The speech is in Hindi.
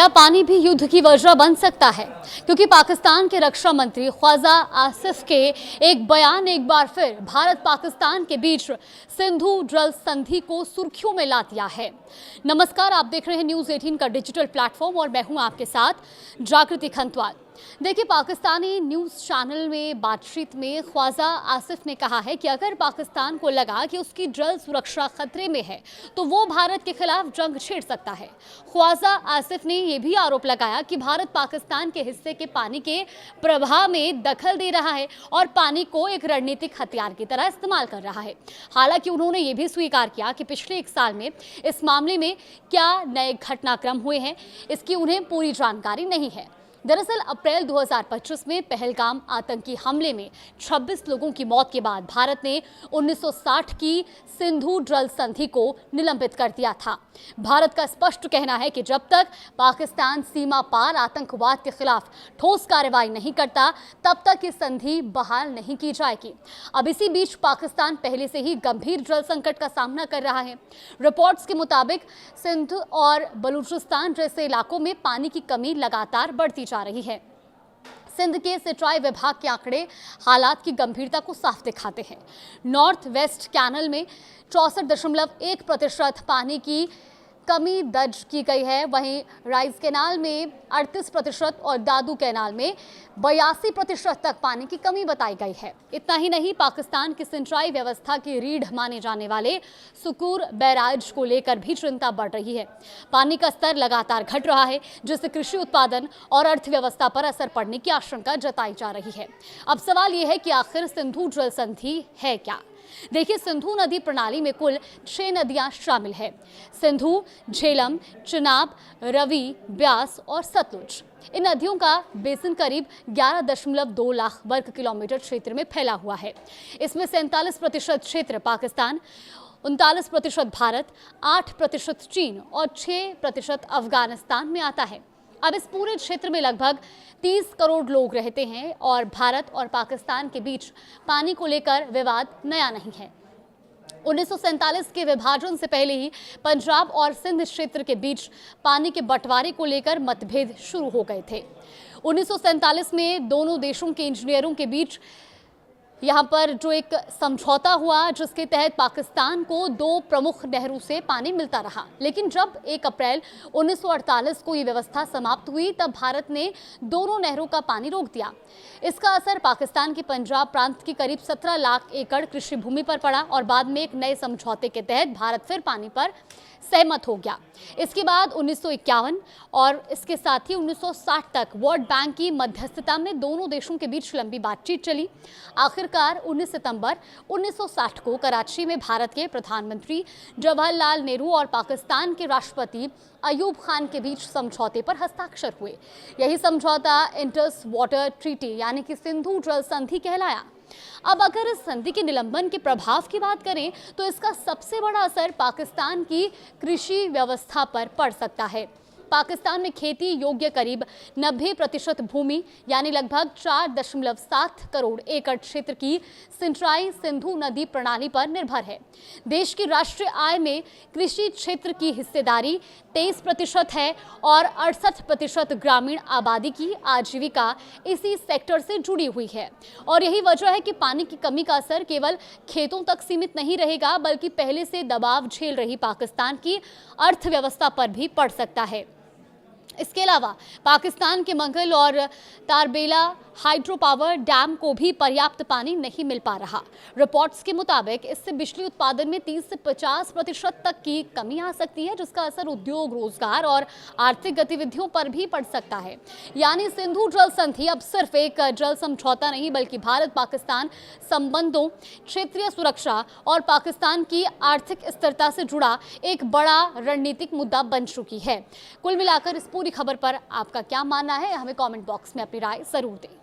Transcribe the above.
क्या पानी भी युद्ध की वजह बन सकता है? क्योंकि पाकिस्तान के रक्षा मंत्री ख्वाजा आसिफ के एक बयान एक बार फिर भारत पाकिस्तान के बीच सिंधु जल संधि को सुर्खियों में ला दिया है। नमस्कार, आप देख रहे हैं न्यूज़ 18 का डिजिटल प्लेटफॉर्म और मैं हूं आपके साथ जागृति खंतवाल। देखिए, पाकिस्तानी न्यूज़ चैनल में बातचीत में ख्वाजा आसिफ ने कहा है कि अगर पाकिस्तान को लगा कि उसकी जल सुरक्षा खतरे में है तो वो भारत के खिलाफ जंग छेड़ सकता है। ख्वाजा आसिफ ने यह भी आरोप लगाया कि भारत पाकिस्तान के हिस्से के पानी के प्रवाह में दखल दे रहा है और पानी को एक रणनीतिक हथियार की तरह इस्तेमाल कर रहा है। हालांकि उन्होंने ये भी स्वीकार किया कि पिछले एक साल में इस मामले में क्या नए घटनाक्रम हुए हैं, इसकी उन्हें पूरी जानकारी नहीं है। दरअसल अप्रैल 2025 में पहलगाम आतंकी हमले में 26 लोगों की मौत के बाद भारत ने 1960 की सिंधु जल संधि को निलंबित कर दिया था। भारत का स्पष्ट कहना है कि जब तक पाकिस्तान सीमा पार आतंकवाद के खिलाफ ठोस कार्रवाई नहीं करता तब तक ये संधि बहाल नहीं की जाएगी। अब इसी बीच पाकिस्तान पहले से ही गंभीर जल संकट का सामना कर रहा है। रिपोर्ट्स के मुताबिक सिंध और बलूचिस्तान जैसे इलाकों में पानी की कमी लगातार बढ़ती जा रही है। सिंध के सिंचाई विभाग के आंकड़े हालात की गंभीरता को साफ दिखाते हैं। नॉर्थ वेस्ट कैनल में 64.1% पानी की कमी दर्ज की गई है, वहीं राइस कैनाल में 38% और दादू कैनाल में 82% तक पानी की कमी बताई गई है। इतना ही नहीं, पाकिस्तान की सिंचाई व्यवस्था की रीढ़ माने जाने वाले सुकूर बैराज को लेकर भी चिंता बढ़ रही है। पानी का स्तर लगातार घट रहा है, जिससे कृषि उत्पादन और अर्थव्यवस्था पर असर पड़ने की आशंका जताई जा रही है। अब सवाल यह है कि आखिर सिंधु जल संधि है क्या? देखिए, सिंधु नदी प्रणाली में कुल 6 नदियां शामिल है। सिंधु, झेलम, चिनाब, रवि, ब्यास और सतलुज। इन नदियों का बेसिन करीब 11.2 लाख वर्ग किलोमीटर क्षेत्र में फैला हुआ है। इसमें 47% क्षेत्र पाकिस्तान, 39% भारत, 8% चीन और 6% अफगानिस्तान में आता है। अब इस पूरे क्षेत्र में लगभग 30 करोड़ लोग रहते हैं और भारत और पाकिस्तान के बीच पानी को लेकर विवाद नया नहीं है। 1947 के विभाजन से पहले ही पंजाब और सिंध क्षेत्र के बीच पानी के बंटवारे को लेकर मतभेद शुरू हो गए थे। 1947 में दोनों देशों के इंजीनियरों के बीच यहाँ पर जो एक समझौता हुआ, जिसके तहत पाकिस्तान को 2 प्रमुख नहरों से पानी मिलता रहा। लेकिन जब 1 अप्रैल 1948 को ये व्यवस्था समाप्त हुई तब भारत ने दोनों नहरों का पानी रोक दिया। इसका असर पाकिस्तान के पंजाब प्रांत की करीब 17 लाख एकड़ कृषि भूमि पर पड़ा और बाद में एक नए समझौते के तहत भारत फिर पानी पर सहमत हो गया। इसके बाद 1951 और इसके साथ ही 1960 तक वर्ल्ड बैंक की मध्यस्थता में दोनों देशों के बीच लंबी बातचीत चली। आखिरकार 19 सितंबर 1960 को कराची में भारत के प्रधानमंत्री जवाहरलाल नेहरू और पाकिस्तान के राष्ट्रपति अयूब खान के बीच समझौते पर हस्ताक्षर हुए। यही समझौता इंडस वाटर ट्रीटी यानी कि सिंधु जल संधि कहलाया। अब अगर इस संधि के निलंबन के प्रभाव की बात करें तो इसका सबसे बड़ा असर पाकिस्तान की कृषि व्यवस्था पर पड़ सकता है। पाकिस्तान में खेती योग्य करीब 90% भूमि यानी लगभग 4.7 करोड़ एकड़ क्षेत्र की सिंचाई सिंधु नदी प्रणाली पर निर्भर है। देश की राष्ट्रीय आय में कृषि क्षेत्र की हिस्सेदारी 23% है और 68% ग्रामीण आबादी की आजीविका इसी सेक्टर से जुड़ी हुई है। और यही वजह है कि पानी की कमी का असर केवल खेतों तक सीमित नहीं रहेगा, बल्कि पहले से दबाव झेल रही पाकिस्तान की अर्थव्यवस्था पर भी पड़ सकता है। इसके अलावा पाकिस्तान के मंगल और तारबेला हाइड्रो पावर डैम को भी पर्याप्त पानी नहीं मिल पा रहा। रिपोर्ट्स के मुताबिक इससे बिजली उत्पादन में 30 से 50% तक की कमी आ सकती है, जिसका असर उद्योग, रोजगार और आर्थिक गतिविधियों पर भी पड़ सकता है। यानी सिंधु जल संधि अब सिर्फ एक जल समझौता नहीं, बल्कि भारत पाकिस्तान संबंधों, क्षेत्रीय सुरक्षा और पाकिस्तान की आर्थिक स्थिरता से जुड़ा एक बड़ा रणनीतिक मुद्दा बन चुकी है। कुल मिलाकर इस पूरी खबर पर आपका क्या मानना है, हमें कमेंट बॉक्स में अपनी राय जरूर दें।